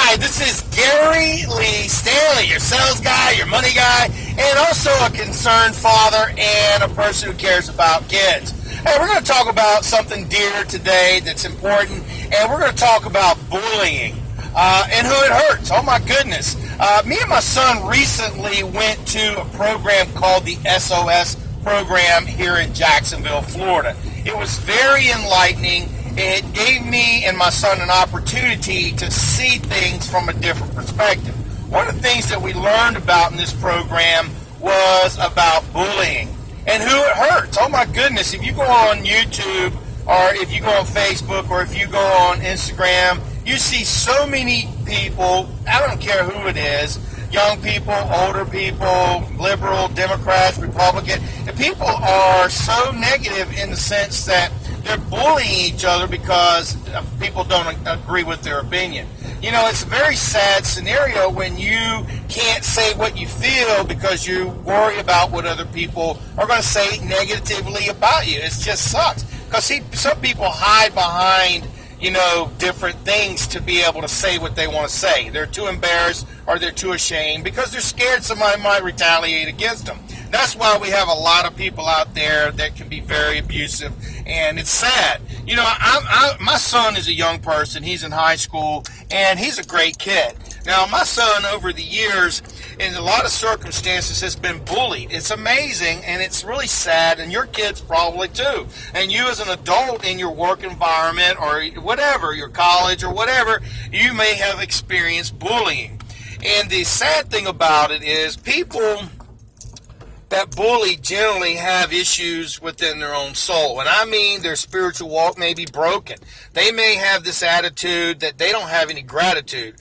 Hi, this is Gary Lee Stanley, your sales guy, your money guy, and also a concerned father and a person who cares about kids. Hey, we're going to talk about something dear today that's important, and we're going to talk about bullying and who it hurts. Oh my goodness. Me and my son recently went to a program called the SOS program here in Jacksonville, Florida. It was very enlightening. It gave me and my son an opportunity to see things from a different perspective. One of the things that we learned about in this program was about bullying and who it hurts. Oh my goodness, if you go on YouTube or if you go on Facebook or if you go on Instagram, you see so many people, I don't care who it is, young people, older people, liberal, Democrats, Republican, and people are so negative in the sense that they're bullying each other because people don't agree with their opinion. You know, it's a very sad scenario when you can't say what you feel because you worry about what other people are going to say negatively about you. It just sucks. Because some people hide behind, you know, different things to be able to say what they want to say. They're too embarrassed or they're too ashamed because they're scared somebody might retaliate against them. That's why we have a lot of people out there that can be very abusive, and it's sad. You know, my son is a young person. He's in high school, and he's a great kid. Now, my son, over the years, in a lot of circumstances, has been bullied. It's amazing, and it's really sad, and your kids probably too. And you as an adult in your work environment or whatever, your college or whatever, you may have experienced bullying. And the sad thing about it is people that bully generally have issues within their own soul. And I mean their spiritual walk may be broken. They may have this attitude that they don't have any gratitude.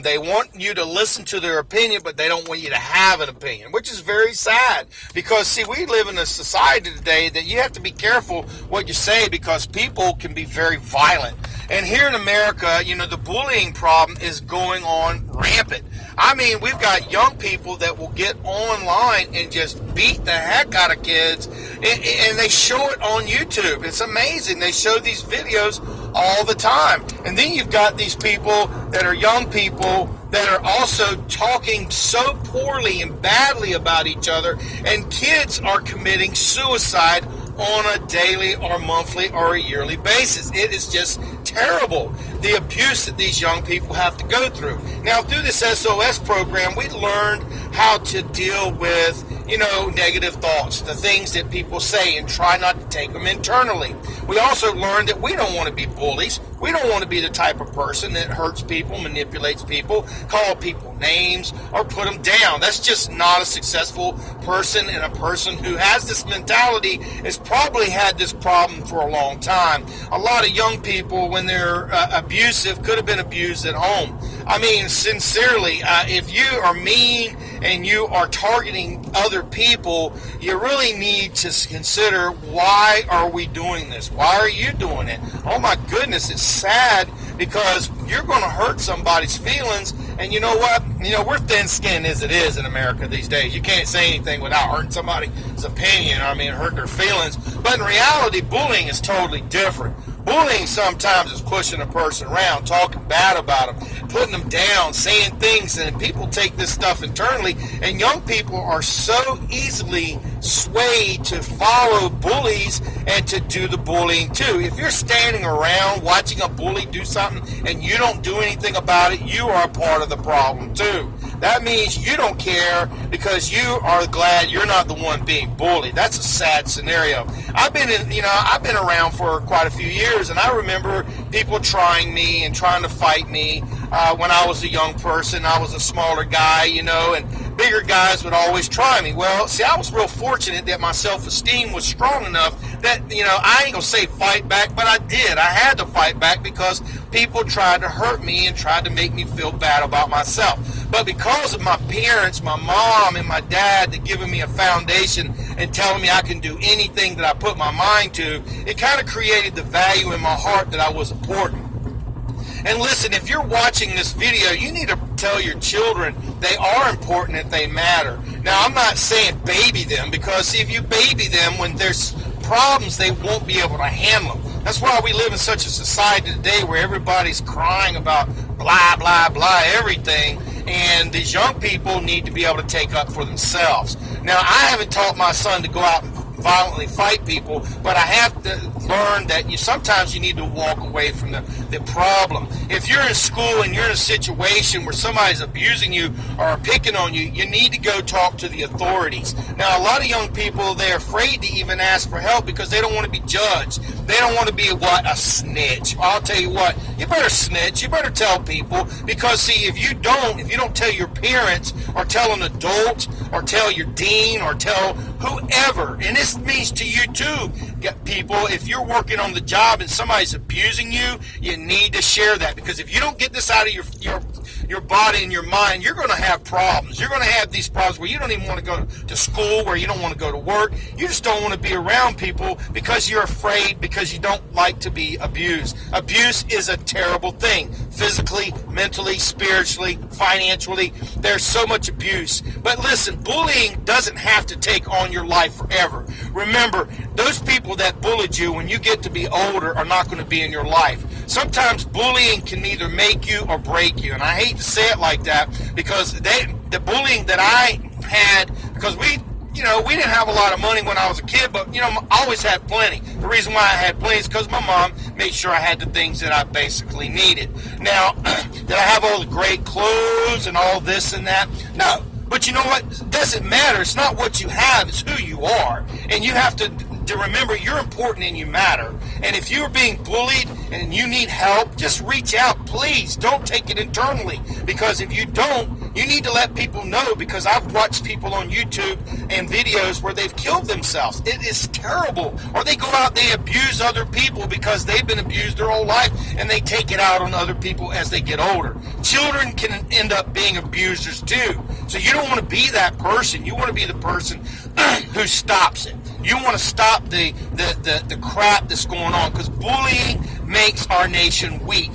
They want you to listen to their opinion, but they don't want you to have an opinion, which is very sad. Because, see, we live in a society today that you have to be careful what you say because people can be very violent. And here in America, you know, the bullying problem is going on rampant. I mean, we've got young people that will get online and just beat the heck out of kids, and they show it on YouTube. It's amazing. They show these videos all the time. And then you've got these people that are young people that are also talking so poorly and badly about each other, and kids are committing suicide on a daily or monthly or a yearly basis. It is just terrible, the abuse that these young people have to go through. Now, through this SOS program, we learned how to deal with, you know, negative thoughts, the things that people say, and try not to take them internally. We also learned that we don't want to be bullies. We don't want to be the type of person that hurts people, manipulates people, call people names, or put them down. That's just not a successful person, and a person who has this mentality has probably had this problem for a long time. A lot of young people, when they're abusive, could have been abused at home. I mean, sincerely, if you are mean and you are targeting other people, you really need to consider, why are we doing this? Why are you doing it? Oh my goodness, it's sad because you're going to hurt somebody's feelings. And you know what? You know, we're thin-skinned as it is in America these days. You can't say anything without hurting somebody's opinion, hurt their feelings. But in reality, bullying is totally different. Bullying sometimes is pushing a person around, talking bad about them, putting them down, saying things, and people take this stuff internally, and young people are so easily swayed to follow bullies and to do the bullying too. If you're standing around watching a bully do something and you don't do anything about it, you are a part of the problem too. That means you don't care because you are glad you're not the one being bullied. That's a sad scenario. I've been around for quite a few years, and I remember people trying me and trying to fight me when I was a young person. I was a smaller guy, and bigger guys would always try me. Well, see, I was real fortunate that my self-esteem was strong enough that, I ain't gonna say fight back, but I did. I had to fight back because people tried to hurt me and tried to make me feel bad about myself. But because of my parents, my mom and my dad, that giving me a foundation and telling me I can do anything that I put my mind to, it kind of created the value in my heart that I was important. And listen, if you're watching this video, you need to tell your children they are important and they matter. Now, I'm not saying baby them, because if you baby them, when there's problems, they won't be able to handle them. That's why we live in such a society today where everybody's crying about blah, blah, blah, everything. And these young people need to be able to take up for themselves. Now, I haven't taught my son to go out and violently fight people, but I have to learn that sometimes you need to walk away from the problem. If you're in school and you're in a situation where somebody's abusing you or picking on you, you need to go talk to the authorities. Now, a lot of young people, they're afraid to even ask for help because they don't want to be judged. They don't want to be a snitch. I'll tell you what, you better snitch. You better tell people, because see, if you don't tell your parents or tell an adult or tell your dean or tell whoever, and this means to you too, people, if you're working on the job and somebody's abusing you, you need to share that, because if you don't get this out of your body and your mind, you're going to have problems. You're going to have these problems where you don't even want to go to school, where you don't want to go to work. You just don't want to be around people because you're afraid, because you don't like to be abused. Abuse is a terrible thing. Physically, mentally, spiritually, financially, there's so much abuse. But listen, bullying doesn't have to take on your life forever. Remember, those people that bullied you when you get to be older are not going to be in your life. Sometimes bullying can either make you or break you. And I hate to say it like that, because the bullying that I had, because we didn't have a lot of money when I was a kid, but, I always had plenty. The reason why I had plenty is because my mom made sure I had the things that I basically needed. Now, did I have all the great clothes and all this and that? No. But you know what? It doesn't matter. It's not what you have. It's who you are. And you have to remember you're important and you matter. And if you're being bullied and you need help, just reach out. Please don't take it internally. Because if you don't, you need to let people know, because I've watched people on YouTube and videos where they've killed themselves. It is terrible. Or they go out, they abuse other people because they've been abused their whole life, and they take it out on other people as they get older. Children can end up being abusers too. So you don't want to be that person. You want to be the person who stops it. You want to stop the crap that's going on, because bullying makes our nation weak.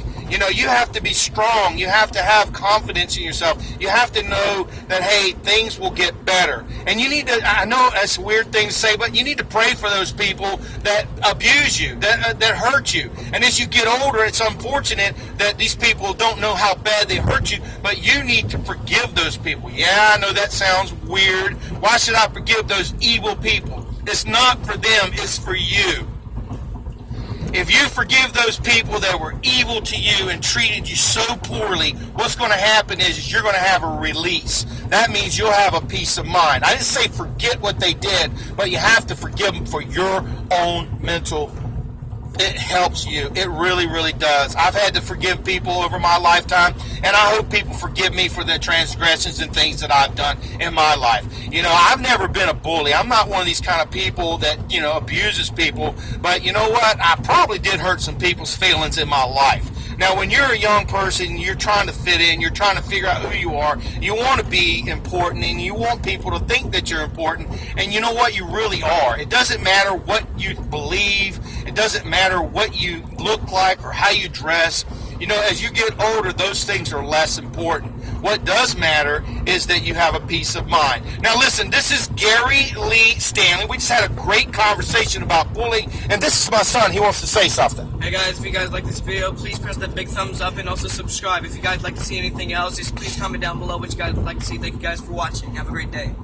You have to be strong. You have to have confidence in yourself. You have to know that, hey, things will get better. And you need to, I know that's a weird thing to say, but you need to pray for those people that abuse you, that hurt you. And as you get older, it's unfortunate that these people don't know how bad they hurt you, but you need to forgive those people. Yeah, I know that sounds weird. Why should I forgive those evil people? It's not for them, it's for you. If you forgive those people that were evil to you and treated you so poorly, what's going to happen is you're going to have a release. That means you'll have a peace of mind. I didn't say forget what they did, but you have to forgive them for your own mental. It helps you. It really, really does. I've had to forgive people over my lifetime, and I hope people forgive me for the transgressions and things that I've done in my life. I've never been a bully. I'm not one of these kind of people that, abuses people. But you know what? I probably did hurt some people's feelings in my life. Now, when you're a young person, you're trying to fit in, you're trying to figure out who you are, you want to be important, and you want people to think that you're important, and you know what? You really are. It doesn't matter what you believe. It doesn't matter what you look like or how you dress. As you get older, those things are less important. What does matter is that you have a peace of mind. Now listen, this is Gary Lee Stanley. We just had a great conversation about bullying, and this is my son. He wants to say something. Hey guys, if you guys like this video, please press that big thumbs up and also subscribe. If you guys like to see anything else, just please comment down below what you guys would like to see. Thank you guys for watching. Have a great day.